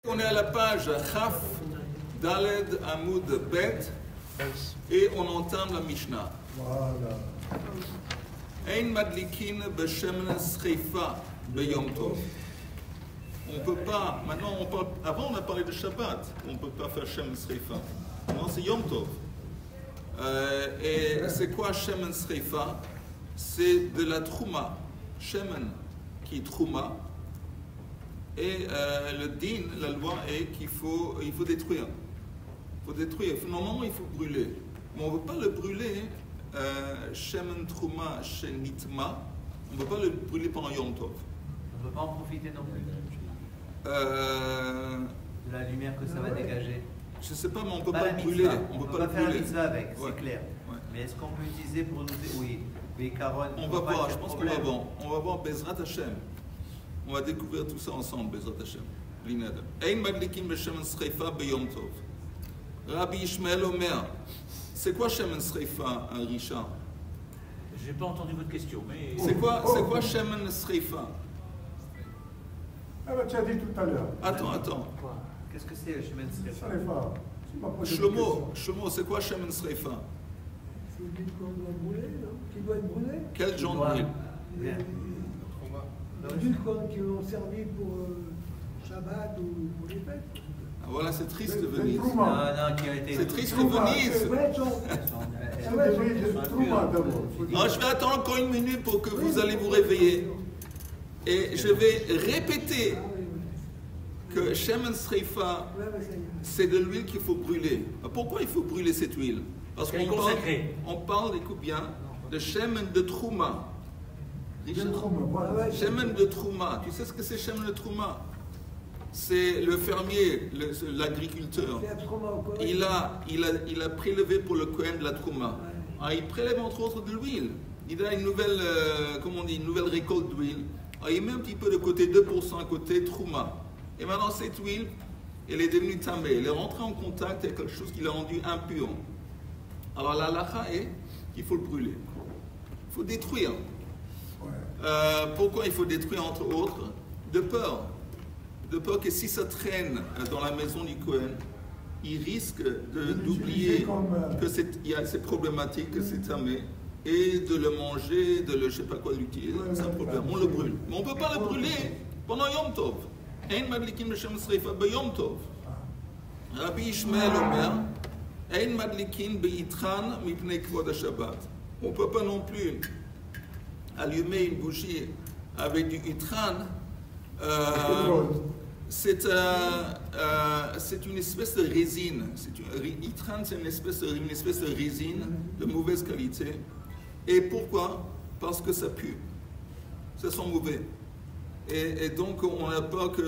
On est à la page Chaf Daled Amoud Bet et on entame la Mishnah. Voilà. Ein madlikin b'shemen sreifa b'yom tov. On peut pas, maintenant on parle, avant on a parlé de Shabbat, on peut pas faire shemen sreifa. Non, c'est Yom Tov. Et c'est quoi shemen sreifa? C'est de la trouma. Shemen qui est trouma. Et le din, la loi est qu'il faut détruire. Il faut détruire. Normalement, il faut brûler. Mais on ne veut pas le brûler, shemen trouma chez nitma. On ne veut pas le brûler pendant Yom Tov. On ne peut pas en profiter non plus de la lumière que ça va dégager. Je ne sais pas, mais on ne peut pas le brûler. On ne peut pas pas faire le la mitzvah avec, ouais. c'est clair. Ouais. Mais est-ce qu'on peut utiliser pour nous... Oui, mais Caron... On va voir, je pense qu'on va voir. On va voir Bezrat Hashem. On va découvrir tout ça ensemble, Bezrat Hashem. L'inad. Ein madlikin b'shemen sreifa b'yom tov. Rabbi Ishmael Omer. C'est quoi shemen sreifa, Richard? J'ai pas entendu votre question, mais... C'est quoi shemen sreifa? Ah ben, tu as dit tout à l'heure. Attends. Qu'est-ce que c'est le chemin de Srefa? Srefa. Shlomo, c'est quoi shemen sreifa? C'est l'huile qu'on doit brûler, non? Qui doit être brûlée? Quel genre d'huile? L'huile qui ont servi pour Shabbat ou pour les fêtes. Ah, voilà, c'est triste Venise. Non, qui a été... C'est triste Venise. Ouais, Alors, je vais attendre encore une minute pour que vous allez vous réveiller. Et je vais répéter que shemen sreifa, c'est de l'huile qu'il faut brûler. Pourquoi il faut brûler cette huile? Parce qu'on parle, écoute bien, de shemen de trouma. Shemen de trouma. Tu sais ce que c'est shemen de trouma? C'est le fermier, l'agriculteur. Il a prélevé pour le Kohen de la trouma. Alors, il prélève entre autres de l'huile. Il a une nouvelle, une nouvelle récolte d'huile. Alors, il met un petit peu de côté, 2% à côté, trouma. Et maintenant, cette huile, elle est devenue tamée. Elle est rentrée en contact avec quelque chose qui l'a rendu impur. Alors, la halakha est qu'il faut le brûler. Il faut détruire. Pourquoi il faut détruire, entre autres? De peur. De peur que si ça traîne dans la maison du Kohen, il risque d'oublier que c'est problématique, que c'est tamé, et de le manger, de le je sais pas quoi l'utiliser. C'est un problème. On le brûle. Mais on ne peut pas le brûler pendant Yom Tov. Ein madlikin b'shemen sreifa b'yom tov. Rabbi Ishmael Omer, ein madlikin b'yitran mipnei kvod haShabbat. On ne peut pas non plus allumer une bougie avec du yitran. C'est une espèce de résine. Yitran, c'est une espèce de résine de mauvaise qualité. Et pourquoi? Parce que ça pue. Ça sent mauvais. Et donc, on a peur que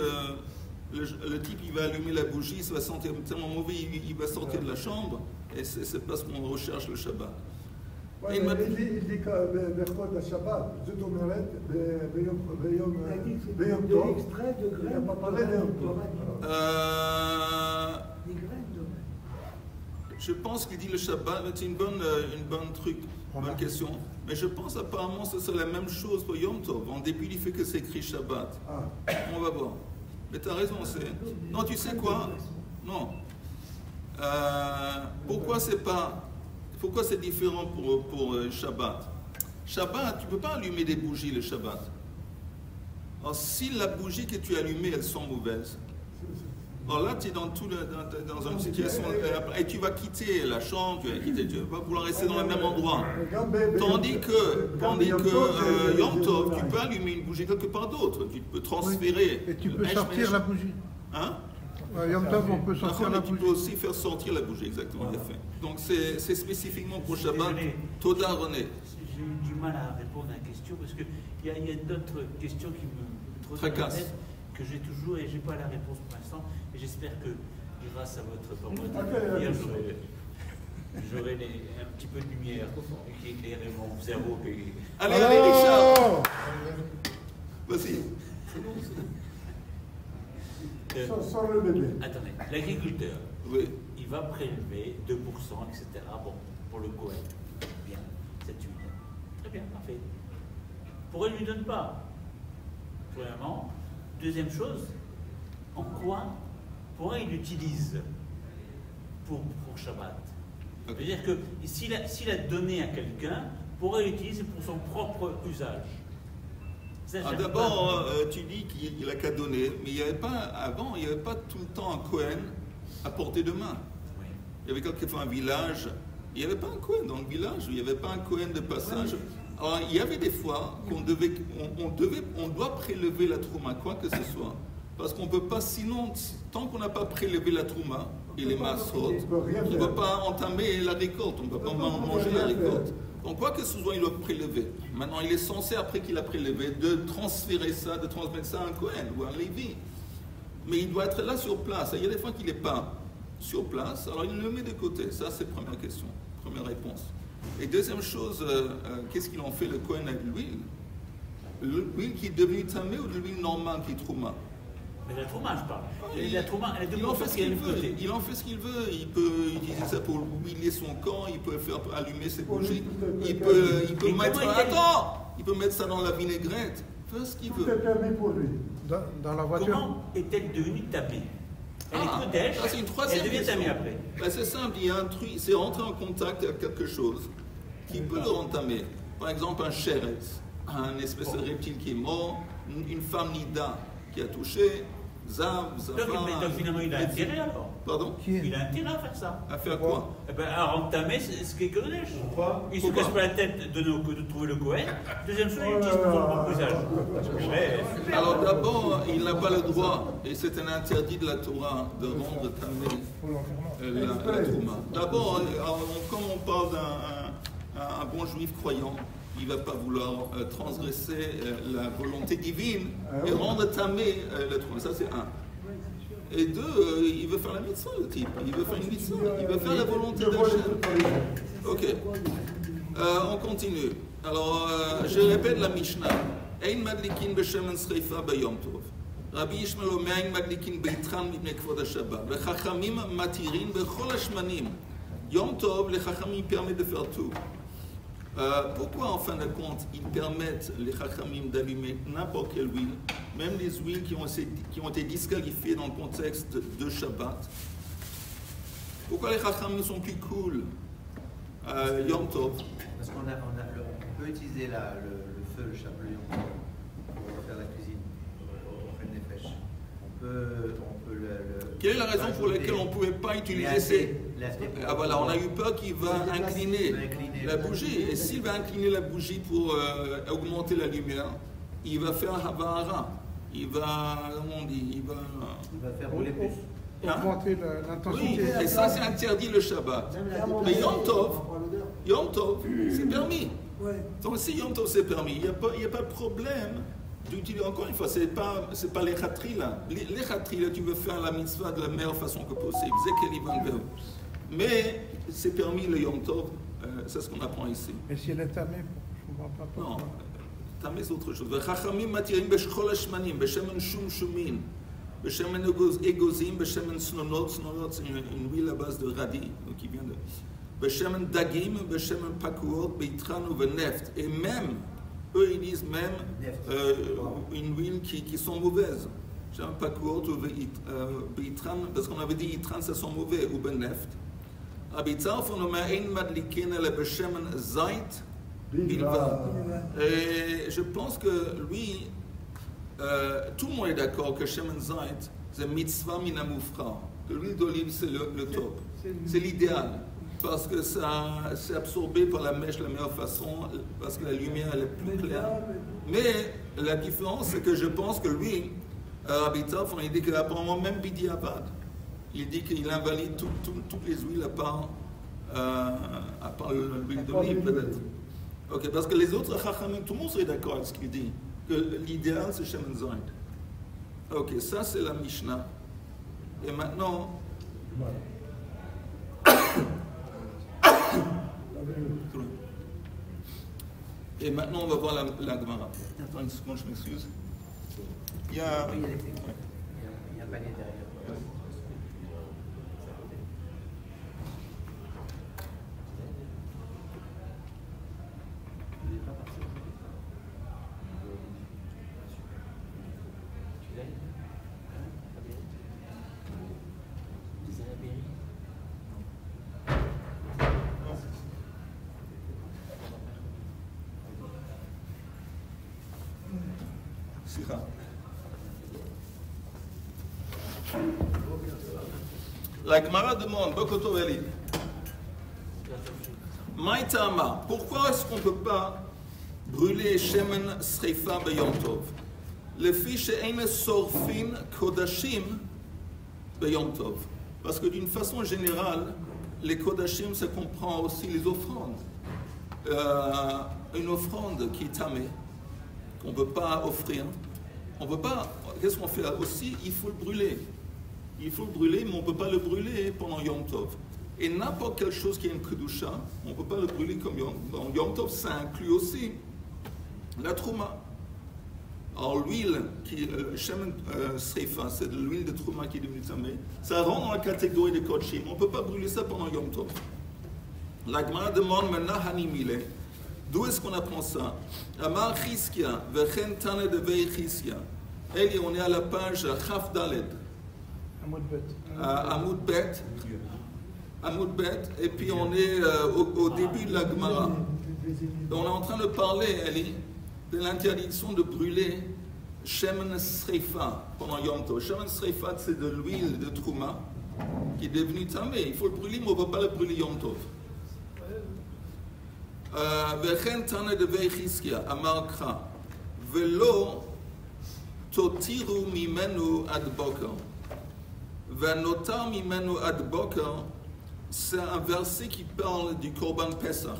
le type, il va allumer la bougie, ça va sentir tellement mauvais, il va sortir de la chambre. Et c'est parce qu'on recherche le Shabbat. Il dit Berkot Shabbat, זאת אומרת, ביום טוב, il n'a pas parlé d'Yom Tov. Je pense qu'il dit le Shabbat, c'est une bonne question. Mais je pense apparemment que c'est la même chose pour Yom Tov. En début, il fait que c'est écrit Shabbat. On va voir. Mais tu as raison, c'est... Non, tu sais quoi? Non. Pourquoi c'est différent pour Shabbat? Shabbat, tu ne peux pas allumer des bougies le Shabbat. Alors, si la bougie que tu as allumée, elles sont mauvaises, alors là, tu es dans une situation... Et tu vas quitter la chambre, tu vas vouloir rester dans le même endroit. Tandis que Yom Tov, tu peux allumer une bougie quelque part d'autre. Tu peux transférer... Et tu peux sortir la bougie. Hein? Yom Tov, on peut sortir la bougie. Tu peux aussi faire sortir la bougie, exactement. Voilà. Donc c'est spécifiquement pour Shabbat. Toda René. J'ai eu du mal à répondre à la question parce qu'il y a d'autres questions qui me trottent dans la tête que j'ai toujours et je n'ai pas la réponse pour l'instant. Et j'espère que grâce à votre parole, j'aurai un petit peu de lumière qui éclairerait mon cerveau. Allez, Richard. Vas-y. Sans le bébé. Attendez, l'agriculteur, oui. Il va prélever 2%, etc. Bon, pour le Kohen. Bien, cette huile. Très bien, parfait. Pourquoi il ne lui donne pas? Premièrement. Deuxième chose, en quoi pourquoi il l'utilise pour Shabbat? C'est-à-dire que s'il a donné à quelqu'un, pourquoi il l'utilise pour son propre usage? D'abord, tu dis qu'il a qu'à donner, mais il n'y avait pas, avant, il n'y avait pas tout le temps un Kohen à portée de main. Oui. Il y avait quelquefois un village, il n'y avait pas un Kohen dans le village, il n'y avait pas un Kohen de passage. Alors, il y avait des fois qu'on on doit prélever la trouma, quoi que ce soit. Parce qu'on ne peut pas, sinon, tant qu'on n'a pas prélevé la trouma et les masrot, on ne peut pas entamer la récolte, on ne peut pas manger la récolte. Donc, quoi que ce soit, il doit prélever. Maintenant, il est censé, après qu'il a prélevé, de transférer ça, de transmettre ça à un Kohen ou à un Lévi. Mais il doit être là sur place. Il y a des fois qu'il n'est pas sur place, alors il le met de côté. Ça, c'est la première question, première réponse. Et deuxième chose, qu'est-ce qu'il en fait le Kohen avec l'huile? L'huile qui est devenue tamée ou de l'huile normale qui est trouma? Mais la trouma, je parle. La trouma, elle est il en fait ce qu'il veut. Il en fait ce qu'il veut. Il peut utiliser ça pour huiler son camp, il peut faire allumer ses bougies, il peut mettre. Attends, il peut mettre ça dans la vinaigrette. Faire ce qu'il veut. Tout est permis pour lui. Dans la voiture. Comment est-elle devenue tamée? Elle est Kodesh, c'est une troisième elle devient question. tamée après. Ben, c'est simple, il y a un truc, c'est rentrer en contact avec quelque chose qui peut le entamer. Par exemple, un chéretz, un espèce de reptile qui est mort, une femme nida qui a touché, Zav, Donc finalement, il a intérêt alors. Pardon? Il a intérêt à faire ça. À faire quoi? Eh ben, à entamer ce qui est Kodesh. Il se casse pas la tête de trouver le Kohen. Deuxième chose, il utilise pour son propre usage. Alors d'abord, il n'a pas le droit, et c'est un interdit de la Torah, de rendre tamé la Trouma. D'abord, comme on parle d'un bon juif croyant, il ne va pas vouloir transgresser la volonté divine et rendre tamé la Trouma. Ça, c'est un. Et deux, il veut faire la mitzvah, le type. Il veut faire une mitzvah. Il veut faire la volonté d'Hachem. Ok. On continue. Alors, je répète la Mishnah. Ein madlikin b'shemen sreifa b'yom tov. Rabbi Yishmael omer ein madlikin beitran mipnei kvod haShabbat. V'chachamim matirin b'chol hashmanim. Yom tov, les chachamim permettent de faire tout. Pourquoi, en fin de compte, ils permettent les chachamim d'allumer n'importe quelle huile, même les huiles qui ont été disqualifiées dans le contexte de Shabbat? Pourquoi les chachamim sont plus cool Yom Tov? Parce qu'on peut utiliser le feu, le chapeau Yom Tov pour faire la cuisine, pour faire des pêches. On peut Quelle est la raison pour laquelle on ne pouvait pas utiliser ces... Ah voilà, on a eu peur qu'il va incliner la bougie. Et s'il va incliner la bougie pour augmenter la lumière, il va faire Havara. Il va, comment on dit, il va faire rouler plus. Augmenter l'intensité. Oui, et ça c'est interdit le Shabbat. Mais Yom Tov, c'est permis. Donc si Yom Tov c'est permis, il n'y a pas de problème d'utiliser, encore une fois, c'est pas les khatrila. Les khatrila, tu veux faire la mitzvah de la meilleure façon que possible. Mais c'est permis le Yom Tov, c'est ce qu'on apprend ici. Et si elle est tamée, je ne comprends pas pourquoi. Non, tamée c'est autre chose. V'chachamim matirin b'shchol hashmanim, b'shemen shum shumin, b'shemen egozim, b'shemen snonot, c'est une huile à base de radis, qui vient de... b'shemen dagim, b'shemen pakuot, b'itran ou v'neft. Et même, eux ils disent même une huile qui sont mauvaises. B'shemen pakuot ou b'itran, parce qu'on avait dit itran ça sent mauvais, ou b'neft. Rabbi Tzarfon on omer ein madlikin ele b'shemen zait bilvad. Et je pense que lui, tout le monde est d'accord que shemen zait c'est mitzvah min hamufra, que l'huile d'olive c'est le top, c'est l'idéal, parce que ça c'est absorbé par la mèche de la meilleure façon, parce que la lumière elle est plus claire. Mais la différence c'est que je pense que lui, Rabbi Tzarfon il dit qu'apparemment même bidi avad. Il dit qu'il invalide toutes les huiles à part l'huile d'olive peut-être. Ok, parce que les autres chachamim, tout le monde serait d'accord avec ce qu'il dit, que l'idéal c'est shemen zait. Ok, ça c'est la Mishnah. Et maintenant... Et maintenant on va voir la Gemara. Attends une seconde, je m'excuse. Il y a... Oui, il y a un panier derrière. La Gemara demande, Bokoto Eli, Maïtama, pourquoi est-ce qu'on ne peut pas brûler Shemen Sreifa Beyom Tov? Le fiche Eine Sorfin Kodashim Beyom Tov. Parce que d'une façon générale, les Kodashim, ça comprend aussi les offrandes. Une offrande qui est tamée, qu'on ne peut pas offrir. On peut pas, qu'est-ce qu'on fait aussi? Il faut le brûler. Il faut le brûler, mais on ne peut pas le brûler pendant Yom Tov. Et n'importe quelle chose qui est une Kedusha, on ne peut pas le brûler comme Yom Tov. Ça inclut aussi la Trouma. Alors l'huile, Shemen Sreifa, c'est de l'huile de Trouma qui est devenue tamée, ça rentre dans la catégorie des Kodshim. On ne peut pas brûler ça pendant Yom Tov. La Gemara demande maintenant Hanimile. D'où est-ce qu'on apprend ça? Amar Chizkia, Vechen Tane de Vei Chizkia. Et on est à la page Chaf Daled. Amoud Bet. Et puis on est au début de la Gemara. On est en train de parler, Eli, de l'interdiction de brûler Shemen Sreifa pendant Yom Tov. Shemen Sreifa, c'est de l'huile de Trouma qui est devenue tamée. Il faut le brûler, mais on ne peut pas le brûler Yom Tov. Vechen Tane de Vei Chizkia, Amar Kra, Velo Totiru Mimenu Ad Boker. Vanotar Mimenu Ad Boker, c'est un verset qui parle du Korban Pesach.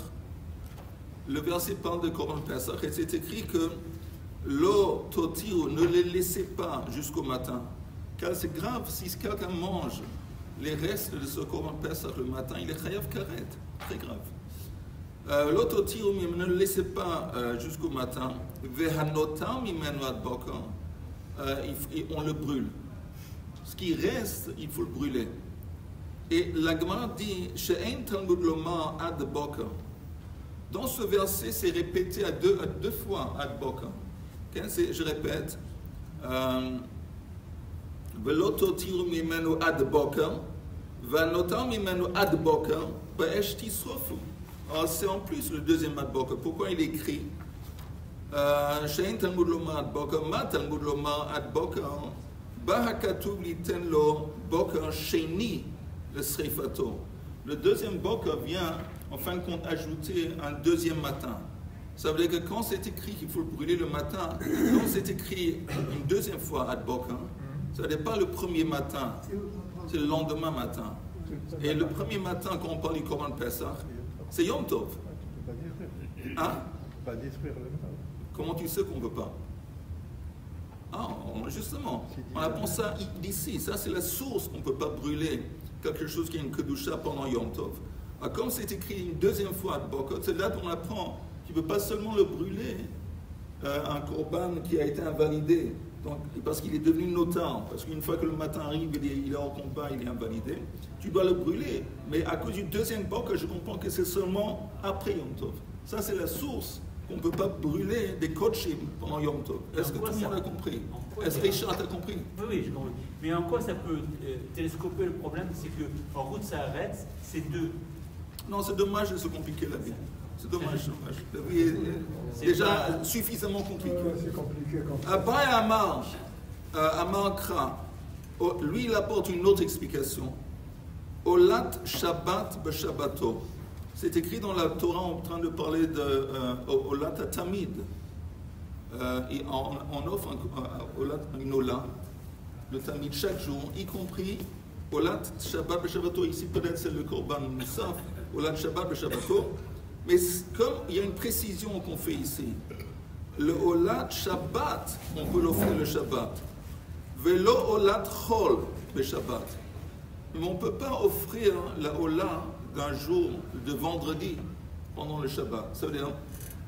Le verset parle de Korban Pesach et c'est écrit que Lo Totiru, ne les laissez pas jusqu'au matin. Car c'est grave, si quelqu'un mange les restes de ce Korban Pesach le matin, il est chayav karet, très grave. L'autotiru ne le laissez pas jusqu'au matin. Vehanotar mimenu ad boker, on le brûle. Ce qui reste, il faut le brûler. Et la Gemara dit she'ein talmud lomar ad boker. Dans ce verset, c'est répété à deux fois ad boker. Okay? Je répète. Velototiru mimenu ad boker, vehanotar mimenu ad boker, ba'esh tisrofu. Alors, c'est en plus le deuxième ad boker. Pourquoi il écrit Shein Talmud Lomar ad boker, ma Talmud Lomar ad boker, Bahakatub liten lo boker sheni le sreifato. Le deuxième boker vient en fin de compte ajouter un deuxième matin. Ça veut dire que quand c'est écrit qu'il faut le brûler le matin, quand c'est écrit une deuxième fois ad boker, ça n'est pas le premier matin, c'est le lendemain matin. Et le premier matin, quand on parle du Korban Pesach, c'est Yom Tov. Hein? Pas détruire le mal. Comment tu sais qu'on ne peut pas? Ah, justement, on apprend ça d'ici. Ça, c'est la source qu'on ne peut pas brûler quelque chose qui est une Kedusha pendant Yom Tov. Alors, comme c'est écrit une deuxième fois à Bokot, c'est là qu'on apprend qu'il ne peut pas seulement le brûler, un Korban qui a été invalidé, donc, parce qu'il est devenu notar, parce qu'une fois que le matin arrive, il est hors combat, il est invalidé, tu dois le brûler. Mais à cause du deuxième Bokot, je comprends que c'est seulement après Yom Tov. Ça, c'est la source qu'on ne peut pas brûler des Kodshim pendant Yom Tov. Est-ce que tout le monde a compris? Est-ce que Richard a compris? Oui, j'ai compris. Mais en quoi ça peut télescoper le problème? C'est qu'en route, ça arrête, c'est deux. Non, c'est dommage de se compliquer la vie. C'est dommage. La vie est déjà suffisamment compliquée. C'est compliqué comme ça. Abai Amar Kra, lui, il apporte une autre explication. Olat Shabbat B'Shabbato. C'est écrit dans la Torah en train de parler de Olat Tamid. On offre une Ola, le Tamid, chaque jour, y compris Olat Shabbat B'Shabbato. Ici, peut-être c'est le Korban Moussaf, Olat Shabbat B'Shabbato. Mais comme il y a une précision qu'on fait ici, le Olat Shabbat, on peut l'offrir le Shabbat. Velo Olat Chol B'Shabbat. Mais on ne peut pas offrir la Ola d'un jour de vendredi pendant le Shabbat. Ça veut dire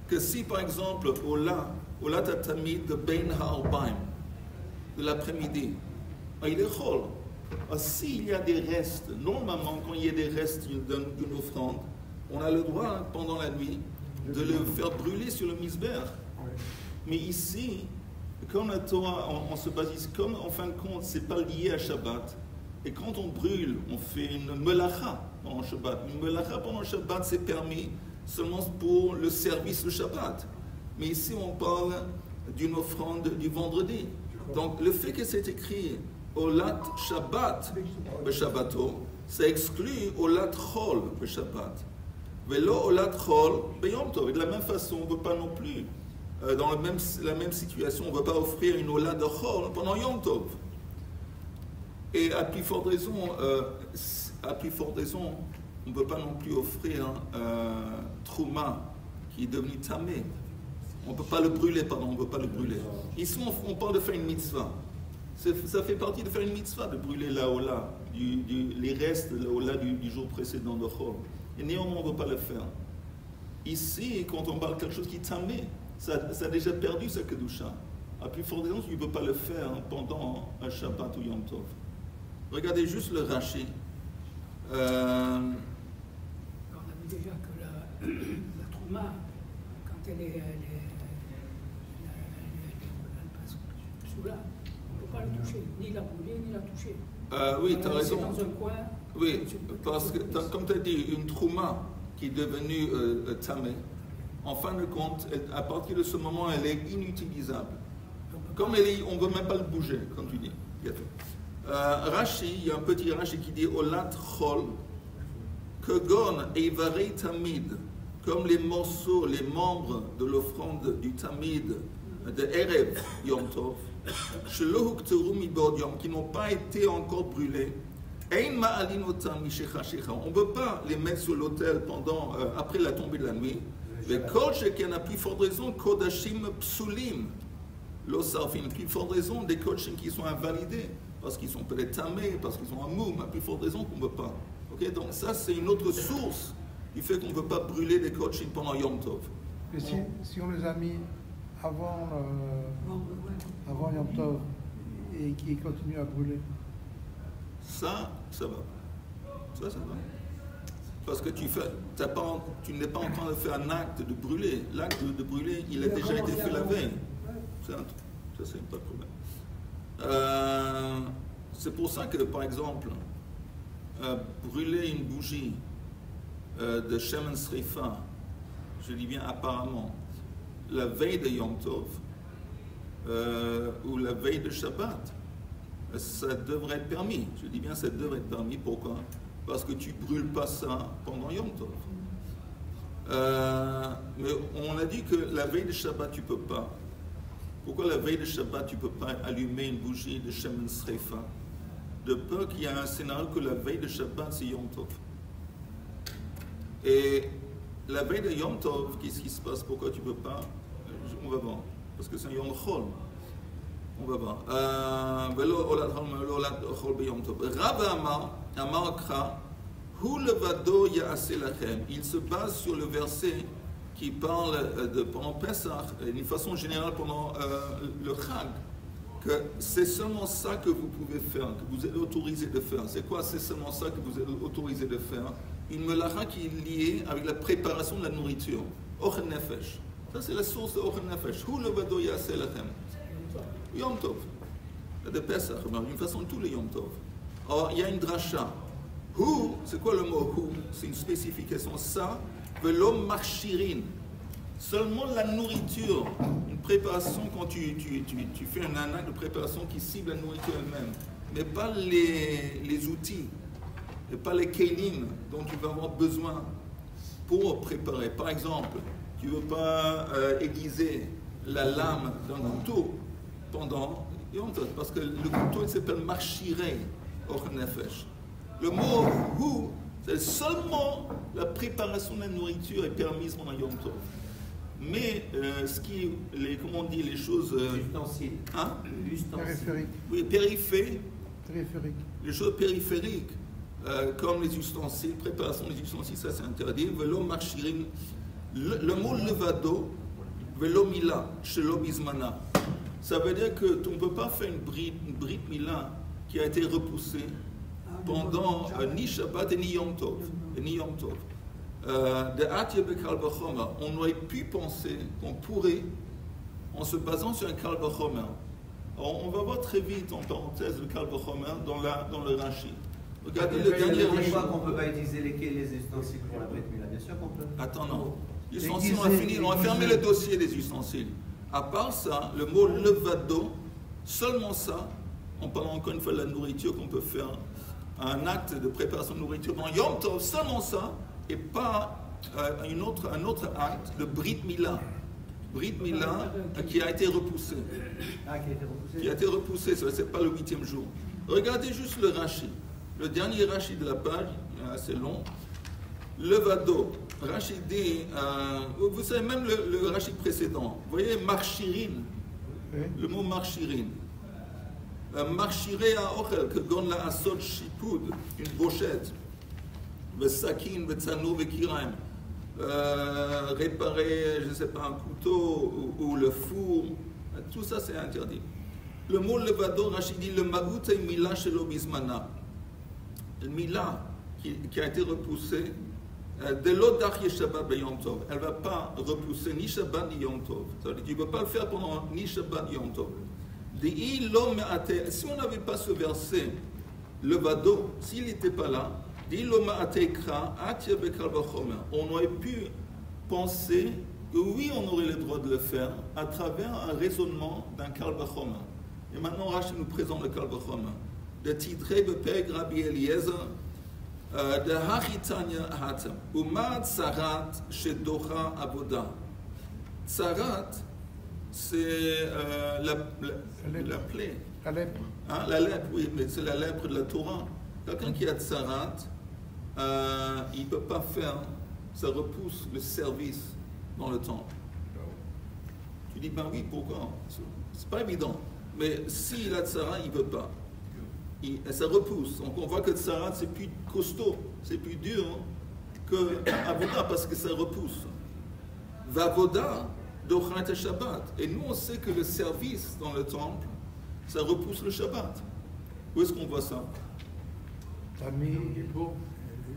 que si par exemple Ola Tatamid de Ben Ha'arbaim de l'après-midi, il est Chol. S'il y a des restes, normalement quand il y a des restes d'une offrande, on a le droit pendant la nuit de le faire brûler sur le misber. Mais ici, comme la Torah, on se base, comme en fin de compte, c'est pas lié à Shabbat. Et quand on brûle, on fait une melacha pendant Shabbat. Une melacha pendant Shabbat, c'est permis seulement pour le service de Shabbat. Mais ici, on parle d'une offrande du vendredi. Donc, le fait que c'est écrit Olat Shabbat Beshabbato, ça exclut Olat Chol Beshabbat. Velo Olat Chol Beyom Tov. Et de la même façon, on ne peut pas non plus, dans la même situation, on ne veut pas offrir une Olat de Chol pendant Yom Tov. Et à plus forte raison, on ne peut pas non plus offrir Trouma qui est devenu Tamé. On ne peut pas le brûler, on ne peut pas le brûler. Ici, on parle de faire une mitzvah. Ça fait partie de faire une mitzvah, de brûler la Ola, les restes de la Ola du jour précédent de Chol. Et néanmoins, on ne peut pas le faire. Ici, quand on parle de quelque chose qui est tamé, ça a déjà perdu sa kedusha. À plus forte raison, tu ne peux pas le faire pendant un Shabbat ou Yom Tov. Regardez juste le Rashi. On a vu déjà que la Trouma, quand elle passe sous là, on ne peut pas la toucher, ni la brûler, ni la toucher. Oui, tu as raison. Dans un coin, oui, parce que, comme tu as dit, une Trouma qui est devenue tamée, en fin de compte, à partir de ce moment, elle est inutilisable. Comme elle est, on ne veut même pas le bouger, comme tu dis. Rashi, il y a un petit Rashi qui dit Olat Chol, Kegon Eivarei Tamid, comme les morceaux, les membres de l'offrande du Tamid de Erev Yom Tov, Shelo Hukteru Mibod Yom, qui n'ont pas été encore brûlés. Ein Ma'alin Otam Mishecha Shecha. On ne peut pas les mettre sur l'autel pendant, après la tombée de la nuit. Mais Kol Sheken, a plus forte raison, Kodashim Psulim, Losarfin, plus forte raison, des Kodashim qui sont invalidés. Parce qu'ils sont peut-être tamés, parce qu'ils sont un moum, à plus forte raison qu'on ne peut pas. Okay? Donc ça, c'est une autre source qui fait qu'on ne peut pas brûler des coachings pendant Yom Tov. Et si on les a mis avant Yom Tov et qui continuent à brûler? Ça va. Ça va. Parce que tu n'es pas en train de faire un acte de brûler. L'acte de brûler, il a déjà été fait la veille. Ça, c'est pas de problème. C'est pour ça que, par exemple, brûler une bougie de Shemen Srifa, je dis bien apparemment, la veille de Yom Tov ou la veille de Shabbat, ça devrait être permis. Je dis bien ça devrait être permis. Pourquoi? Parce que tu ne brûles pas ça pendant Yom Tov. Mais on a dit que la veille de Shabbat, tu ne peux pas. Pourquoi la veille de Shabbat, tu ne peux pas allumer une bougie de Shemen Srifa? De peur qu'il y a un scénario que la veille de Shabbat, c'est Yom Tov. Et la veille de Yom Tov, qu'est-ce qui se passe? Pourquoi tu ne peux pas? On va voir. Parce que c'est un Yom Chol. On va voir. Rav Amar Kra, Hu levado ya'aseh lachem. Il se base sur le verset qui parle pendant Pesach, d'une façon générale pendant le Chag, que c'est seulement ça que vous pouvez faire, que vous êtes autorisé de faire. C'est quoi? C'est seulement ça que vous êtes autorisé de faire. Une melacha qui est liée avec la préparation de la nourriture. Ochen nefesh. Ça, c'est la source de Ochen nefesh. Hu levado ya'aseh lachem. Yom Tov. De Pesach, d'une façon tous les Yom Tov. Or, il y a une dracha. Hu, c'est quoi le mot hu? C'est une spécification. Ça, velo marchirin. Seulement la nourriture, une préparation, quand tu fais un acte de préparation qui cible la nourriture elle-même, mais pas les outils, et pas les kélim dont tu vas avoir besoin pour préparer. Par exemple, tu ne veux pas aiguiser la lame d'un couteau pendant Yom Tov, parce que le couteau il s'appelle marchirei, or nefesh. Le mot hu, c'est seulement la préparation de la nourriture est permise pendant Yom Tov. Mais comment on dit les choses... Ustensiles. Hein? Périphériques. Oui, périphériques. Les choses périphériques, comme les ustensiles, préparation des ustensiles, ça c'est interdit. Velo marchirin. Le mot levado, velo mila, shelo bizmana. Ça veut dire que tu ne peux pas faire une brit mila qui a été repoussée pendant ni Shabbat et ni Yom Tov. On aurait pu penser qu'on pourrait, en se basant sur un Kal Vachomer. On va voir très vite, en parenthèse, le Kal Vachomer dans le Rashi. Regardez le dernier Rashi. On ne peut pas utiliser les ustensiles pour la Brit Mila. Bien sûr qu'on peut. Attends, non. Les ustensiles, on va fermer le dossier des ustensiles. À part ça, le mot levado, seulement ça, en parlant encore une fois de la nourriture, qu'on peut faire un acte de préparation de nourriture dans Yom Tov, seulement ça, et pas un autre acte de Brit Mila. Brit Mila qui a été repoussé. Qui a été repoussé, ce n'est pas le 8e jour. Regardez juste le Rashi. Le dernier Rashi de la page, assez long. Le Vado. Rashi dit, vous savez, même le Rashi précédent, vous voyez, Marchirin, le mot Marchirin. Marchiré à Ochel, que gon la asot shipud, une brochette. Vesakin, vetsano, vekiraim. Réparer, je ne sais pas, un couteau ou le four, tout ça c'est interdit. Le mot levado, Rachid dit le maout et mila shelo bismana. Le mila qui a été repoussé, de l'odach Shabbat b'Yom Tov. Elle ne va pas repousser ni Shabbat ni Yom Tov. C'est-à-dire tu ne peux pas le faire pendant ni Shabbat ni Yom Tov. Si on n'avait pas ce verset, le vado, s'il n'était pas là, on aurait pu penser que oui, on aurait le droit de le faire à travers un raisonnement d'un Kal Vachomer. Et maintenant, Rashi nous présente le Kal Vachomer. De Tidrei Bepeg Rabbi Eliezer, de Hachitanya Hatam, Uma Tsarat Shedocha Avoda. Tsarat, c'est la plaie. La lèpre. Hein, la lèpre, oui, mais c'est la lèpre de la Torah. Quelqu'un qui a Tsarat, il ne peut pas faire, ça repousse le service dans le temple. Tu dis, ben oui, pourquoi? C'est pas évident. Mais s'il a Tsarat, il ne peut pas. Ça repousse. Donc on voit que Tsarat, c'est plus costaud, c'est plus dur que Avoda parce que ça repousse. Vavoda, Dochat Shabbat. Et nous, on sait que le service dans le temple, ça repousse le Shabbat. Où est-ce qu'on voit ça?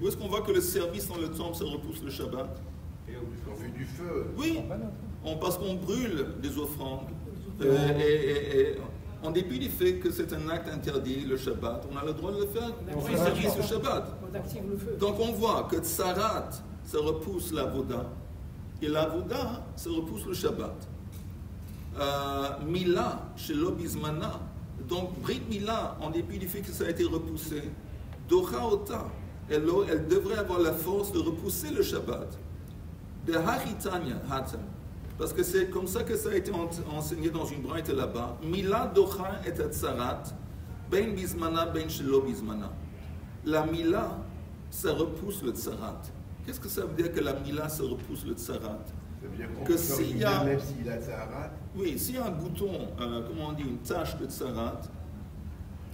Où est-ce qu'on voit que le service dans le temple, ça repousse le Shabbat? On fait du feu. Oui, parce qu'on brûle des offrandes. Et en dépit du fait que c'est un acte interdit, le Shabbat, on a le droit de le faire pour le service du Shabbat. Donc on voit que Tsarat, ça repousse la Voda, et la Voda, ça repousse le Shabbat. Mila, chez l'Obizmana, donc Brit Mila, en dépit du fait que ça a été repoussé, Docha Ota, elle devrait avoir la force de repousser le Shabbat. De Hachitanya Hatam. Parce que c'est comme ça que ça a été enseigné dans une braïte là-bas. Mila docha et tsarat, ben bismana, ben shelo bismana. La mila, ça repousse le tsarat. Qu'est-ce que ça veut dire que la mila, ça repousse le tsarat? Ça veut dire qu'on que s'il y a, même s'il a tsarat. Oui, s'il y a un bouton, comment on dit, une tache de tsarat,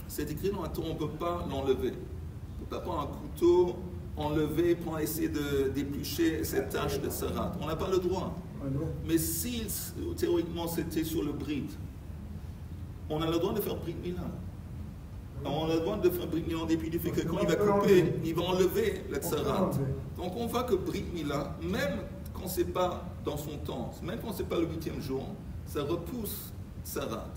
c'est écrit dans la Torah, on ne peut pas l'enlever. On ne peut pas prendre un couteau, enlever pour essayer d'éplucher cette tache de tsarat. On n'a pas le droit. Mais si théoriquement c'était sur le brit, on a le droit de faire brit mila. On a le droit de faire brit mila en dépit du fait que quand il va couper, il va enlever le tsarat. Donc on voit que brit mila, même quand c'est pas dans son temps, même quand c'est pas le 8e jour, ça repousse tsarat.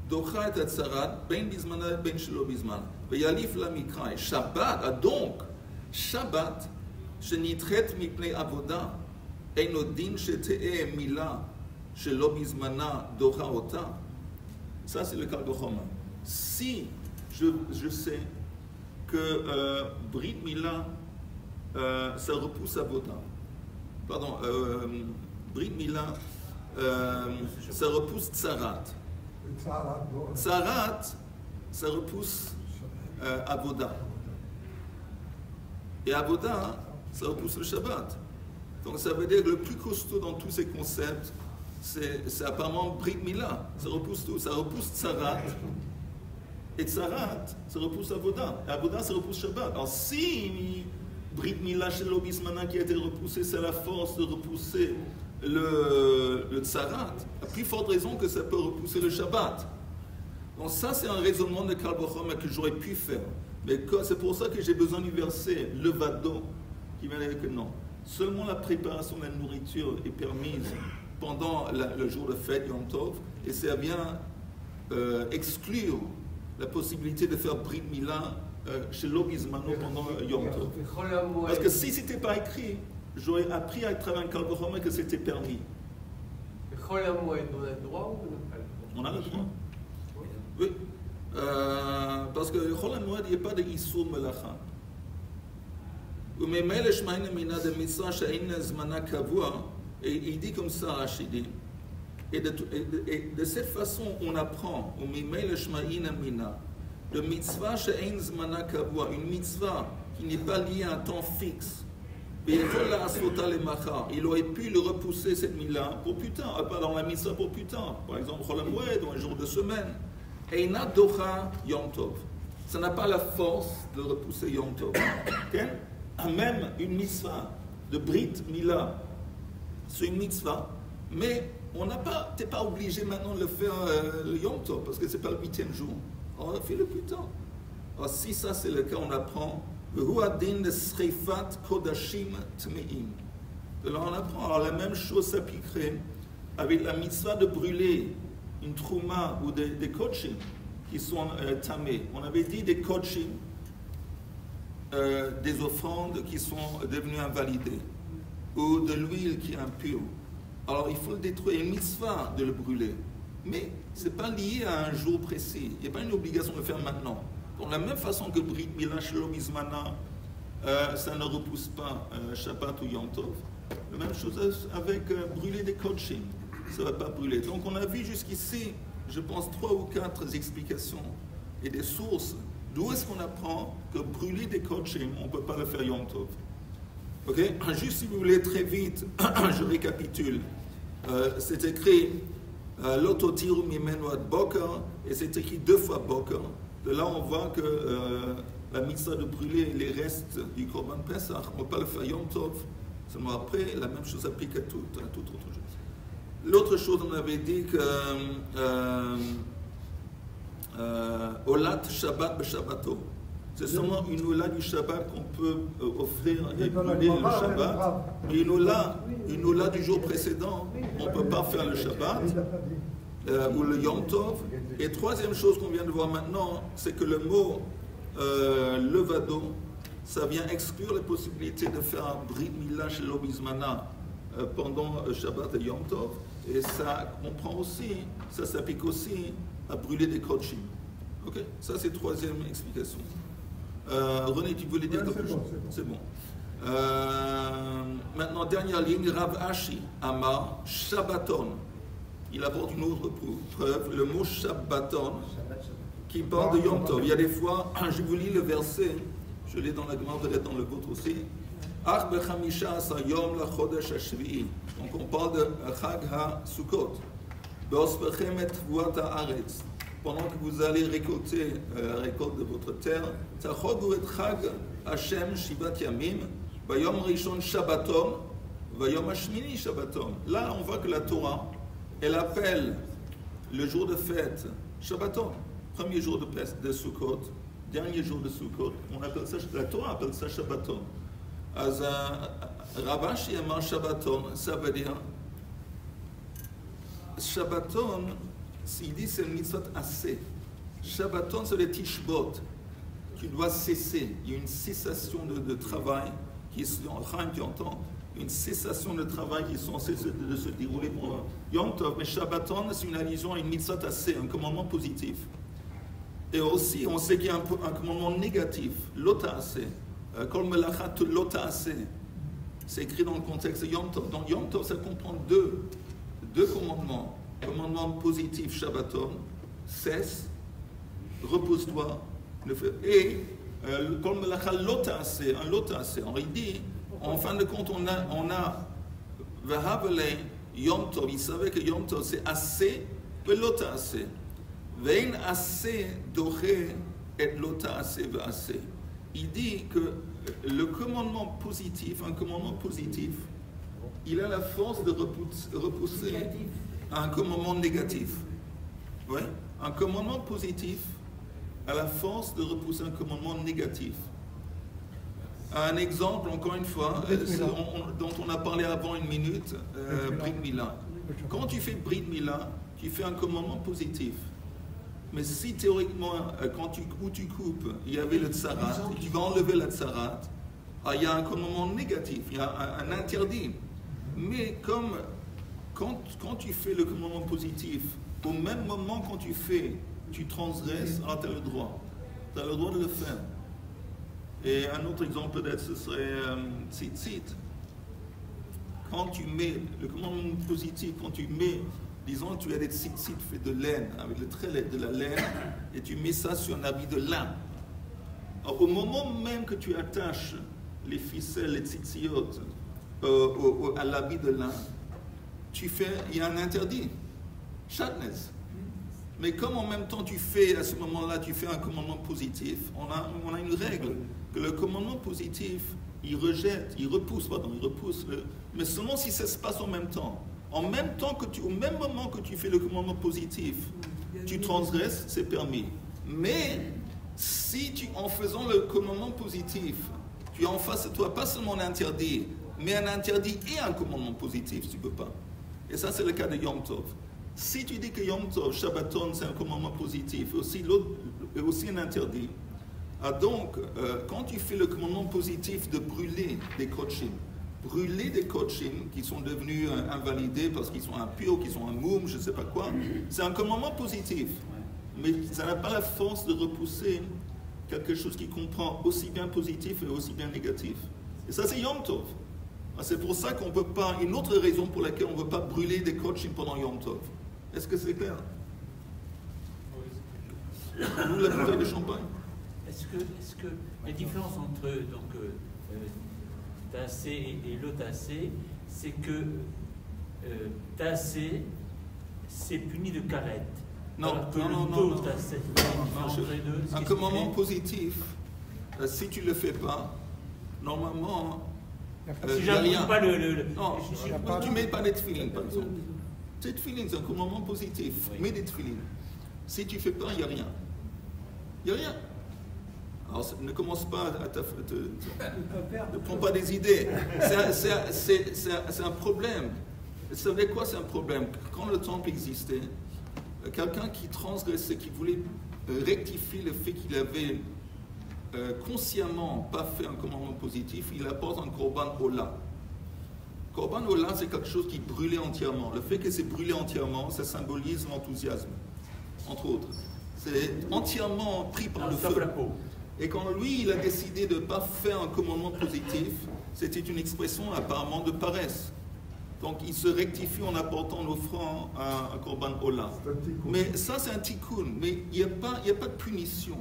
Docha et tsarat, ben bismana, ben shelo bismana. Veyalif la mikrai. Shabbat, donc Shabbat, shenitret mipnei avoda. Ça c'est le Kal Vachomer. Si je sais que Brit Mila ça repousse Avoda, pardon, Brit Mila ça repousse Tsarat. Tsarat ça repousse Avoda. Et Avoda ça repousse le Shabbat. Donc ça veut dire que le plus costaud dans tous ces concepts, c'est apparemment Brit Mila. Ça repousse tout. Ça repousse Tsarat. Et Tsarat, ça repousse Avoda. Et Avoda, ça repousse Shabbat. Alors si Brit Mila chez l'Obismana qui a été repoussé, c'est la force de repousser le Tsarat, à plus forte raison que ça peut repousser le Shabbat. Donc ça, c'est un raisonnement de Kal Vachomer que j'aurais pu faire. Mais c'est pour ça que j'ai besoin du verset, le Vado, qui vient dire que non. Seulement la préparation de la nourriture est permise pendant le jour de fête, Yom Tov, et ça vient exclure la possibilité de faire Brit Mila chez l'Obizmano pendant Yom Tov. Parce que si ce n'était pas écrit, j'aurais appris à travers un Kal Vachomer que c'était permis. On a le droit ou on n'a pas le droit? On a le droit. Oui. parce que le Chol HaMoed, il n'y a pas de Issur Melacha. Et il dit comme ça, Rachidi. Et de cette façon, on apprend, le mitzvah she'ein zmana kavua, une mitzvah qui n'est pas liée à un temps fixe. Il aurait pu le repousser cette mitzvah pour plus tard, pas dans la mitzvah pour plus tard, par exemple Chol HaMoed ou un jour de semaine. Eina docha Yom Tov. Ça n'a pas la force de repousser Yom Tov. Okay? Même une mitzvah de Brit Mila, c'est une mitzvah, mais on n'a pas, t'es pas obligé maintenant de le faire le Yom Tov parce que c'est pas le 8e jour. On a fait le plus tard. Alors si ça c'est le cas, on apprend le Huadin de Sreifat Kodashim Tmeim. De là on apprend. Alors la même chose s'appliquerait avec la mitzvah de brûler une trouma ou des kochim qui sont tamés. On avait dit des kochim, des offrandes qui sont devenues invalidées, ou de l'huile qui est impure. Alors il faut le détruire, une mitzvah de le brûler. Mais ce n'est pas lié à un jour précis. Il n'y a pas une obligation de le faire maintenant. De la même façon que Brit Mila Shalom Izmana, ça ne repousse pas Shabbat ou Yom Tov. La même chose avec brûler des kochim. Ça ne va pas brûler. Donc on a vu jusqu'ici, je pense, 3 ou 4 explications et des sources. D'où est-ce qu'on apprend que brûler des kochim, on ne peut pas le faire Yom Tov. Ok? Juste si vous voulez très vite, je récapitule. C'est écrit Lototiru mimenu ad boker, et c'est écrit 2 fois boker. De là, on voit que la mitzvah de brûler les restes du Korban Pesach, on ne peut pas le faire Yom Tov. Seulement après, la même chose s'applique à toute autre chose. L'autre chose, on avait dit que Olat Shabbat B'Shabbato. C'est seulement une Ola du Shabbat qu'on peut offrir et brûler le Shabbat. Mais une Ola du jour précédent, on ne peut pas faire le Shabbat ou le Yom Tov. Et troisième chose qu'on vient de voir maintenant, c'est que le mot levado, ça vient exclure la possibilité de faire un Brit Mila Shalom Izmana pendant Shabbat et Yom Tov. Et ça comprend aussi, ça s'applique aussi à brûler des kochim. Ok? Ça c'est troisième explication. René, tu voulais dire quelque chose? C'est bon. Maintenant, dernière ligne, Rav Ashi Amar Shabbaton. Il apporte une autre preuve, le mot Shabbaton, qui parle de Yom Tov. Il y a des fois, je vous lis le verset, je l'ai dans la demande, peut-être dans le vôtre aussi. Ach bechamisha asa yom la chodesh hashvi'i. Donc on parle de Chag ha-Sukkot. Be'ospechem et vuat ha'aretz. Pendant que vous allez récolter la récolte de votre terre, Tachogu et Chag Hashem Shivat Yamim, Vayom Rishon Shabbaton, Vayom Hashmini Shabbaton. Là, on voit que la Torah, elle appelle le jour de fête Shabbaton, premier jour de Sukkot, dernier jour de Sukkot. On appelle ça, la Torah appelle ça Shabbaton. Az Rav Ashi Amar Shabbaton, ça veut dire Shabbaton. Il dit c'est une mitzvot assez. Shabbaton, c'est le tishbot. Tu dois cesser. Il y a une cessation de travail qui est en train qui entend. Une cessation de travail qui est censée de se dérouler pour Yom Tov. Mais Shabbaton, c'est une allusion à une mitzvot assez, un commandement positif. Et aussi, on sait qu'il y a un commandement négatif. Lota assez. Kol melachat lota assez. C'est écrit dans le contexte de Yom Tov. Donc Yom Tov, ça comprend deux commandements. Commandement positif, Shabbaton, cesse, repose-toi, et comme un lotase. On dit, en fin de compte, on a Vahavele Yom Tov, il savait que Yom Tov c'est assez, et lotase. Vein assez doré et lotase ve'ase. Il dit que le commandement positif, un commandement positif, il a la force de repousser un commandement négatif. Ouais? Un commandement positif a la force de repousser un commandement négatif. Un exemple, encore une fois, dont on a parlé avant une minute, Brit Mila. Quand tu fais Brit Mila, tu fais un commandement positif. Mais si théoriquement, où tu coupes, il y avait le tsarat, et tu vas enlever le tsarat, il y a un commandement négatif, il y a un interdit. Mais quand tu fais le commandement positif, au même moment quand tu fais tu transgresses, tu as le droit. Tu as le droit de le faire. Et un autre exemple peut-être, ce serait tzitzit. Quand tu mets, le commandement positif, quand tu mets, disons, tu as des tzitzit faits de laine, avec le trait de la laine, et tu mets ça sur un habit de lin. Alors, au moment même que tu attaches les ficelles, les tzitziotes à l'habit de lin, il y a un interdit, shatnez. Mais comme en même temps tu fais, à ce moment-là, tu fais un commandement positif, on a une règle, que le commandement positif, il repousse, mais seulement si ça se passe en même temps. Au même moment que tu fais le commandement positif, tu transgresses, c'est permis. Mais si en faisant le commandement positif, tu as en face de toi pas seulement un interdit, mais un interdit et un commandement positif, tu ne peux pas. Et ça, c'est le cas de Yom Tov. Si tu dis que Yom Tov, Shabbaton, c'est un commandement positif, et aussi un interdit, donc, quand tu fais le commandement positif de brûler des kodesh, qui sont devenus invalidés parce qu'ils sont impurs, qu'ils sont un moum, je ne sais pas quoi, c'est un commandement positif. Mais ça n'a pas la force de repousser quelque chose qui comprend aussi bien positif et aussi bien négatif. Et ça, c'est Yom Tov. C'est pour ça qu'on ne peut pas, une autre raison pour laquelle on ne veut pas brûler des kodesh pendant Yom Tov. Est-ce que c'est clair? Nous, la bouteille de champagne. Est-ce que la différence entre tassé et le tassé, c'est que tassé, c'est puni de carette. Non. Un commandement positif, si tu ne le fais pas, normalement, si j'applique pas non, tu ne mets pas des tefilines, par exemple. Tes tefilines, c'est un commandement positif. Mets des tefilines. Si tu ne fais pas, il n'y a rien. Il n'y a rien. Alors, ne commence pas ne prends pas des idées. C'est un problème. Vous savez quoi, c'est un problème? Quand le temple existait, quelqu'un qui transgressait, qui voulait rectifier le fait qu'il avait consciemment pas fait un commandement positif, il apporte un korban ola. Korban ola, c'est quelque chose qui brûlait entièrement. Le fait que c'est brûlé entièrement, ça symbolise l'enthousiasme, entre autres. C'est entièrement pris par le feu. Et quand lui, il a décidé de ne pas faire un commandement positif, c'était une expression apparemment de paresse. Donc il se rectifie en apportant l'offrande à un korban ola. Mais ça, c'est un tikkun. Mais il n'y a pas de punition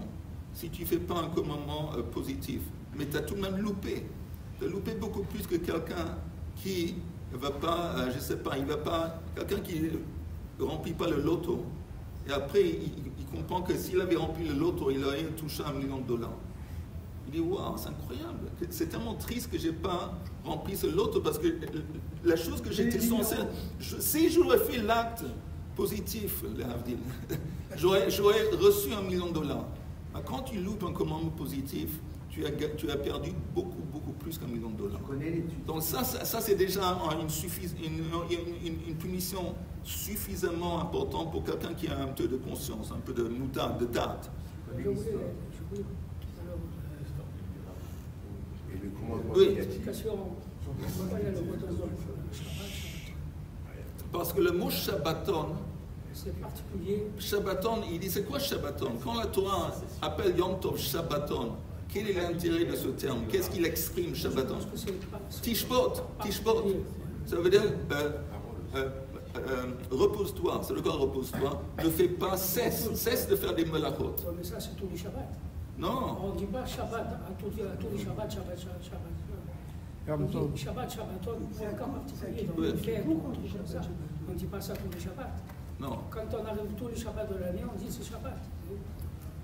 si tu ne fais pas un commandement positif. Mais tu as tout de même loupé. Tu as loupé beaucoup plus que quelqu'un qui ne va pas, je ne sais pas, quelqu'un qui ne remplit pas le loto. Et après, il comprend que s'il avait rempli le loto, il aurait touché $1 million. Il dit, waouh, c'est incroyable. C'est tellement triste que je n'ai pas rempli ce loto parce que la chose que j'étais censé... Si j'aurais fait l'acte positif, j'aurais reçu $1 million. Mais quand tu loupes un commandement positif, tu as perdu beaucoup plus qu'$1 million. Donc ça c'est déjà une punition suffisamment importante pour quelqu'un qui a un peu de conscience, un peu de moutarde, de date. Oui. Parce que le mot Shabbaton, Shabbaton, il dit c'est quoi Shabbaton? Quand la Torah appelle Yom Tov Shabbaton, quel est l'intérêt de ce terme? Qu'est-ce qu'il exprime Shabbaton? Tishbot. Ça veut dire repose-toi, c'est le cas repose-toi, ne fais pas, cesse de faire des melachot. Mais ça c'est tous les Shabbats. Non. On ne dit pas Shabbat à tous les Shabbats, Shabbat. Shabbat, Shabbaton, c'est un cas particulier. Donc on fait beaucoup de choses comme ça. On ne dit pas ça tous les Shabbats. Non. Quand on arrive tous les Shabbats de l'année, on dit c'est Shabbat.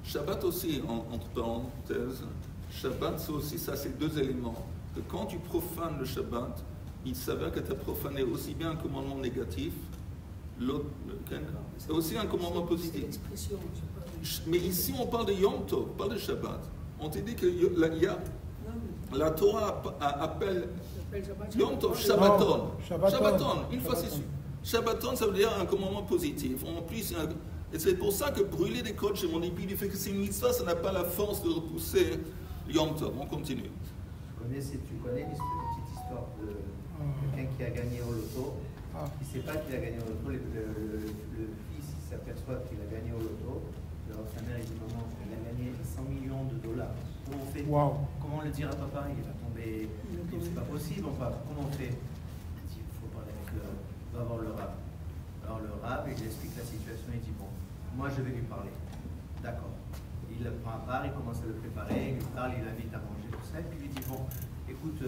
Shabbat aussi, entre parenthèses, Shabbat c'est aussi ça, c'est deux éléments. Que quand tu profanes le Shabbat, il s'avère que tu as profané aussi bien un commandement négatif, c'est aussi un commandement positif. Mais ici on parle de Yom Tov, pas de Shabbat. On t'a dit que la Torah appelle Yom Tov Shabbaton. Shabbaton, une fois c'est sûr. Shabbaton, ça veut dire un commandement positif. En plus, et c'est pour ça que brûler des côtes chez mon épi du fait que c'est une mitzvah, ça n'a pas la force de repousser Yom Tov. On continue. Tu connais petite histoire de quelqu'un qui a gagné au loto, qui ne sait pas qu'il a gagné au loto, le fils il s'aperçoit qu'il a gagné au loto, Alors sa mère, il dit maman, il a gagné 100 millions de dollars. Comment on fait? Comment le dire à papa? Il va tomber. C'est pas possible, comment on fait? Il dit, il faut parler avec le rab. Va voir le rab. Alors le rab, il explique la situation, il dit bon, moi je vais lui parler. D'accord. Il le prend à part, il commence à le préparer, il lui parle, il l'invite à manger tout ça, et puis il lui dit bon, écoute,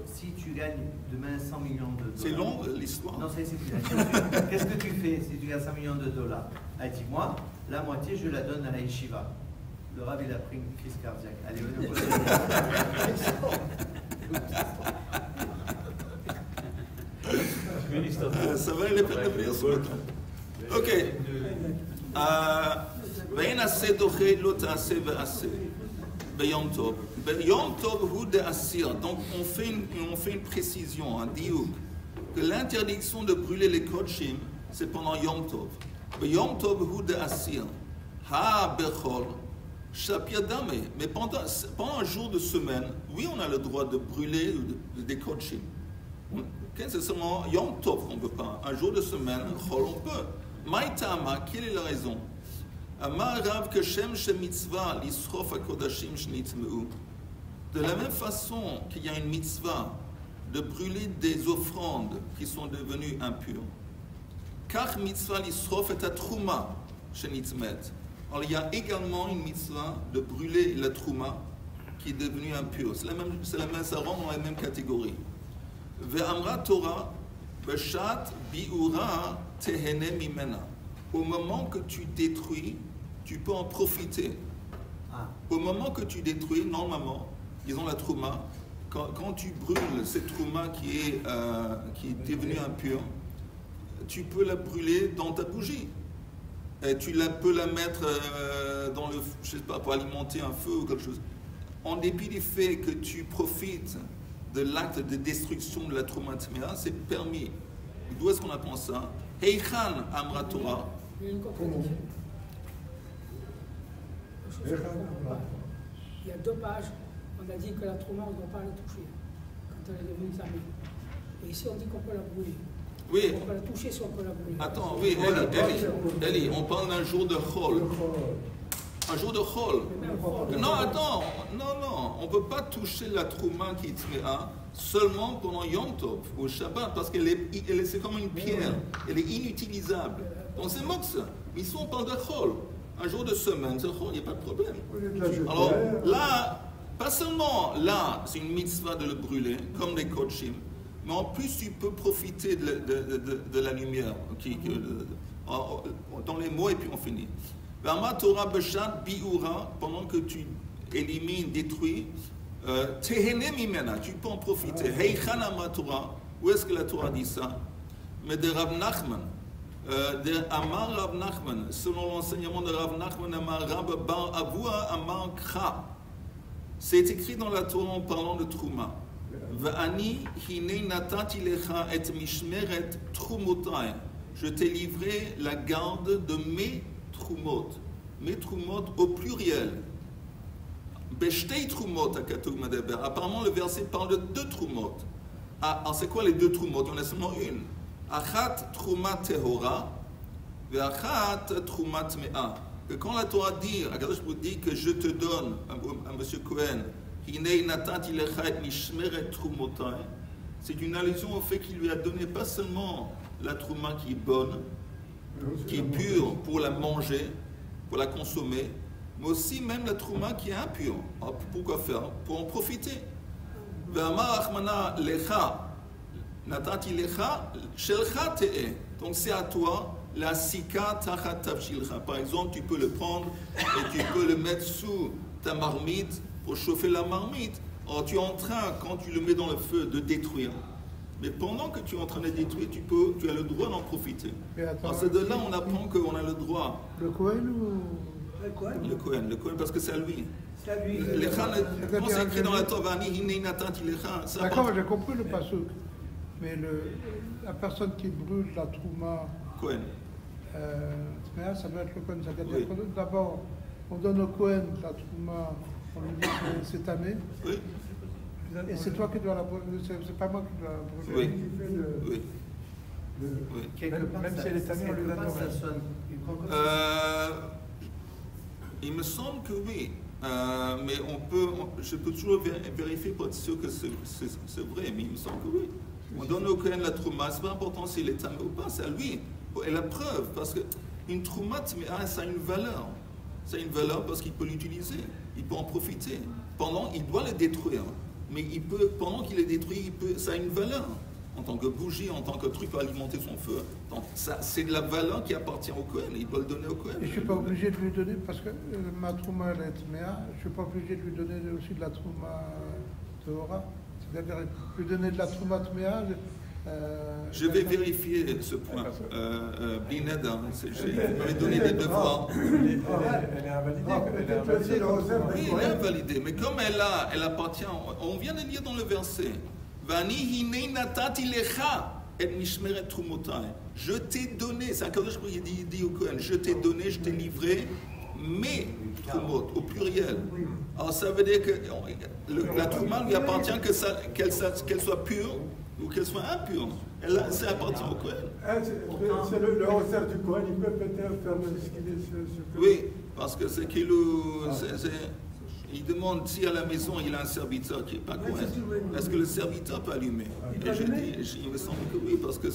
si tu gagnes demain 100 millions de dollars. C'est long l'histoire. Non, c'est plus. Qu'est-ce que tu fais si tu gagnes 100 millions de dollars? Elle dit moi, la moitié je la donne à la yeshiva. Le rab il a pris une crise cardiaque. Allez, venez, ça va aller faire le venir ce matin. Ok. וינסה דוחה לא תעשה ועשה ביום טוב. ביום טוב הוא דאסיר. Donc on fait une précision, un diouk, que l'interdiction de brûler les kodshim, c'est pendant Yom Tov. Yom Tov hu d'asir. Ha bechol shapir dame. Mais pendant un jour de semaine, oui, on a le droit de brûler des kodshim. C'est seulement Yom Tov qu'on ne peut pas. Un jour de semaine, chol, on peut. Maïtama, quelle est la raison? Amar Rav que Shem mitzvah l'isrof hakodashim shnitmeu. De la même façon qu'il y a une mitzvah de brûler des offrandes qui sont devenues impures. Car mitzvah l'isrof et trouma shenitmet. Alors il y a également une mitzvah de brûler la trouma qui est devenue impure. C'est la même, ça rentre dans la même catégorie. Ve'amra Torah b'shat bi'ura tehene mimena. Au moment que tu détruis, tu peux en profiter. Au moment que tu détruis, normalement, disons la trouma, quand tu brûles cette trouma qui est devenue impure, tu peux la brûler dans ta bougie. Et tu peux la mettre dans le, je sais pas, pour alimenter un feu ou quelque chose. En dépit du fait que tu profites de l'acte de destruction de la trouma tmea, c'est permis. D'où est-ce qu'on apprend ça? Heichan amra Torah. Il y a une contradiction. Il y a 2 pages, on a dit que la trauma, on ne doit pas la toucher quand elle est devenue samée. Et ici, on dit qu'on peut la brûler. Oui. On peut la toucher si on peut la brûler. Attends, oui, Eli, on parle d'un jour de chol. Un jour de chol. Non, attends, non, on ne peut pas toucher la trouma qui est tmea seulement pendant Yom Tov ou Shabbat, parce qu'elle c'est comme une pierre, elle est inutilisable. Donc c'est mox. Ici on parle de chol. Un jour de semaine, c'est chol, il n'y a pas de problème. Alors là, pas seulement là, c'est une mitzvah de le brûler, comme les kodshim, mais en plus tu peux profiter de la lumière dans les mots et puis on finit. Torah b'shat bi'ura, pendant que tu élimines, détruis, tehene mimena, tu peux en profiter. Heichan amra Torah, où est-ce que la Torah dit ça? Mais de Rav Nachman, de Amar Rav Nachman, selon l'enseignement de Rav Nachman, Amar Rab Bar Avua Amar Kra. C'est écrit dans la Torah en parlant de Trouma. Va'ani hine natati lecha et mishmeret trumotai. Je t'ai livré la garde de mes trumot au pluriel. Beshtei trumot akatug medaber. Apparemment le verset parle de 2 trumot. Alors c'est quoi les 2 trumot? Il y en a seulement une. Achat truma tehora, ve'achat truma tmea. Que quand la Torah dit, Akadosh Baruch Hu dit que je te donne à Monsieur Cohen, hinei natati lecha et mishmeret trumotai, c'est une allusion au fait qu'il lui a donné pas seulement la trouma qui est bonne, qui est pure pour la manger, pour la consommer, mais aussi même la trouma qui est impure. Alors, pourquoi faire? Pour en profiter. Ve'amar achmana lecha, natati lecha, shelcha te'e. Donc c'est à toi, la sika tachat tavshilcha. Par exemple, tu peux le prendre et tu peux le mettre sous ta marmite pour chauffer la marmite. Alors tu es en train, quand tu le mets dans le feu, de détruire. Mais pendant que tu es en train de détruire, tu as le droit d'en profiter. Alors c'est de là on apprend qu'on a le droit. Le Kohen ou... Le Kohen, parce que c'est à lui. C'est à lui. Quand c'est écrit dans la Torah, d'accord, j'ai compris le pasuk. Mais la personne qui brûle la trouma, Kohen. Ça doit être le Kohen. Oui. D'abord, on donne au Kohen la trouma, on lui dit que c'est tamé. Oui. Et c'est toi qui dois la brûler, c'est pas moi qui dois la brûler. Oui. Quelque part, même si elle est tamée, on lui donne ça sonne. Il me semble que oui. Mais je peux toujours vérifier pour être sûr que c'est vrai, mais il me semble que oui. On donne au Kohen la trouma, c'est pas important s'il est tamé ou pas, c'est à lui. Et la preuve, parce qu'une trouma, ça a une valeur. Ça a une valeur parce qu'il peut l'utiliser, il peut en profiter. Il doit le détruire, mais pendant qu'il est détruit, ça a une valeur. En tant que bougie, en tant que truc pour alimenter son feu. C'est de la valeur qui appartient au Kohen, il doit le donner au Kohen. Et je ne suis pas obligé de lui donner, parce que ma trouma elle est tméa, je ne suis pas obligé de lui donner aussi de la trouma tehora. C'est-à-dire lui donner de la trouma tméa. Je vais vérifier ce point. Bineda, vous m'avez donné des devoirs. Elle est invalidée. Oui, elle est invalidée, mais comme elle appartient, on vient de lire dans le verset. Je t'ai donné, c'est un Kadosh qui dit au Kohen, je t'ai donné, je t'ai livré mes trumot, au pluriel. Alors ça veut dire que la trouma lui appartient qu'elle soit pure ou qu'elle soit impure. Ça appartient au Kohen. C'est le haussaire du Kohen, il peut peut-être faire ce qu'il est. Oui, parce que c'est qu'il il demande si à la maison il a un serviteur qui n'est pas Kohen. Est-ce que le serviteur peut allumer? Et je dis, il me semble que oui, parce que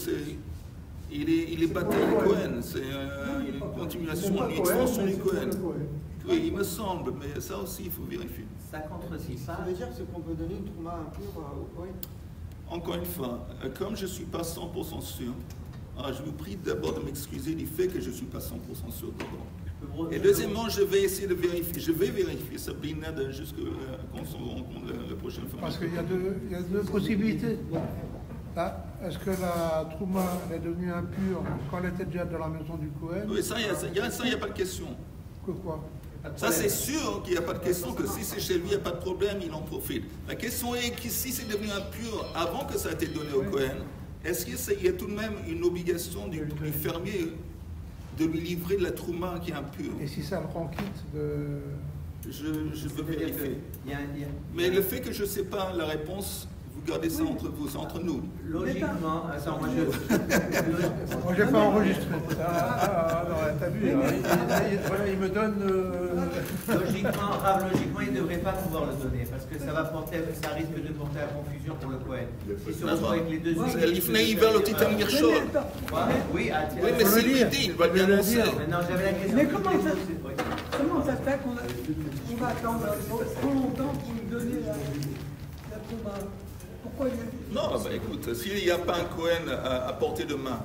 il est baptême Kohen. C'est une continuation, une extension du Kohen. Oui, il me semble, mais ça aussi il faut vérifier. Ça contredit ça. Ça veut dire qu'on peut donner une trouma impure au Kohen? Encore une fois, comme je ne suis pas 100% sûr, je vous prie d'abord de m'excuser du fait que je ne suis pas 100% sûr d'abord. Et deuxièmement, je vais essayer de vérifier. Je vais vérifier ça jusqu'à quand on se rencontre la prochaine fois. Parce qu'il y a deux possibilités. Est-ce que la trouma est devenue impure quand elle était déjà dans la maison du Kohen? Oui, ça, il n'y a pas de question. Que quoi? Ça, c'est sûr qu'il n'y a pas de question, que si c'est chez lui, il n'y a pas de problème, il en profite. La question est que si c'est devenu impur avant que ça ait été donné au Kohen, est-ce qu'il y a tout de même une obligation du fermier de lui livrer de la trouma qui est impure? Et si ça le rend quitte de... Je veux vérifier. Mais le fait que je ne sais pas la réponse, vous gardez ça entre vous, entre nous. Logiquement, attends, moi j'ai pas enregistré. T'as vu, il me donne... Logiquement, il ne devrait pas pouvoir le donner, parce que ça risque de porter à confusion pour le Kohen. Si se retrouve avec les deux... C'est l'ifnei hiver le titan mirchor. Oui, mais s'il lui dit, il va le bien annoncer. Maintenant, j'avais la question. Mais comment ça se fait qu'on va attendre trop longtemps pour lui donner la trouma? Pourquoi Non, écoute, s'il n'y a pas un Kohen à portée de main,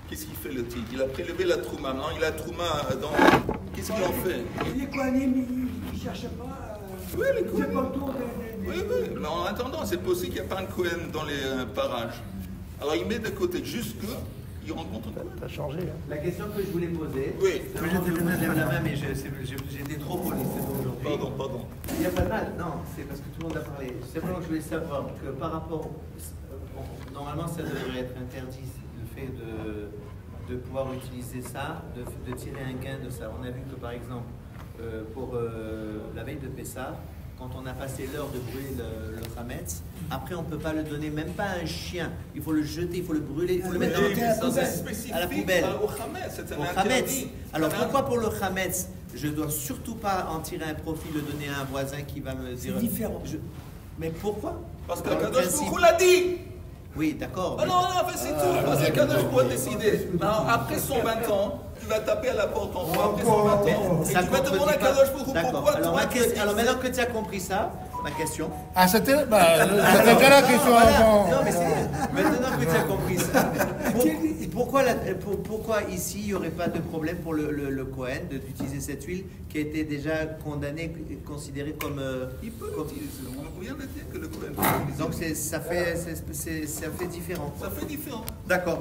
qu'est-ce qu'il fait le type? Il a prélevé la trouma, non? Il a la trouma dans... Qu'est-ce qu'il en fait? Les Kohanim, ils ne cherchent pas... Oui, les Kohanim. C'est pas autour des... Oui, mais en attendant, c'est possible qu'il n'y a pas un Kohen dans les parages. Alors il met de côté jusque... Il rencontre un Kohen. Ça a changé. Hein. La question que je voulais poser... Oui. Je lève la main, mais j'étais trop poli aujourd'hui. Pardon. Il n'y a pas de mal, non, c'est parce que tout le monde a parlé. Simplement, je voulais savoir que par rapport... Normalement, ça devrait être interdit, le fait de pouvoir utiliser ça, de tirer un gain de ça. On a vu que, par exemple, pour la veille de Pessah, quand on a passé l'heure de brûler le Hametz, après on ne peut pas le donner, même pas à un chien. Il faut le jeter, il faut le brûler, il faut le mettre à la poubelle. Au Hametz. Alors pourquoi pour le Hametz, je ne dois surtout pas en tirer un profit, le donner à un voisin qui va me dire... C'est différent. Mais pourquoi? Parce que Kadosh Baruch Hu l'a dit. Oui, d'accord. Non, c'est tout. Parce que Kadosh Baruch Hu décider. Après 120 ans, tu vas taper à la porte en bas, après 120 ans, et tu vas demander à Kadosh Baruch Hu pourquoi alors maintenant que tu as compris ça, ma question... Ah, c'était la question avant. Non, mais c'est maintenant que tu as compris ça. Pourquoi ici, il n'y aurait pas de problème pour le Kohen d'utiliser cette huile qui a été déjà condamnée, considérée comme... Il peut l'utiliser. On vient de dire que le Kohen peut l'utiliser. Donc ça fait différent. Ça fait différent. D'accord.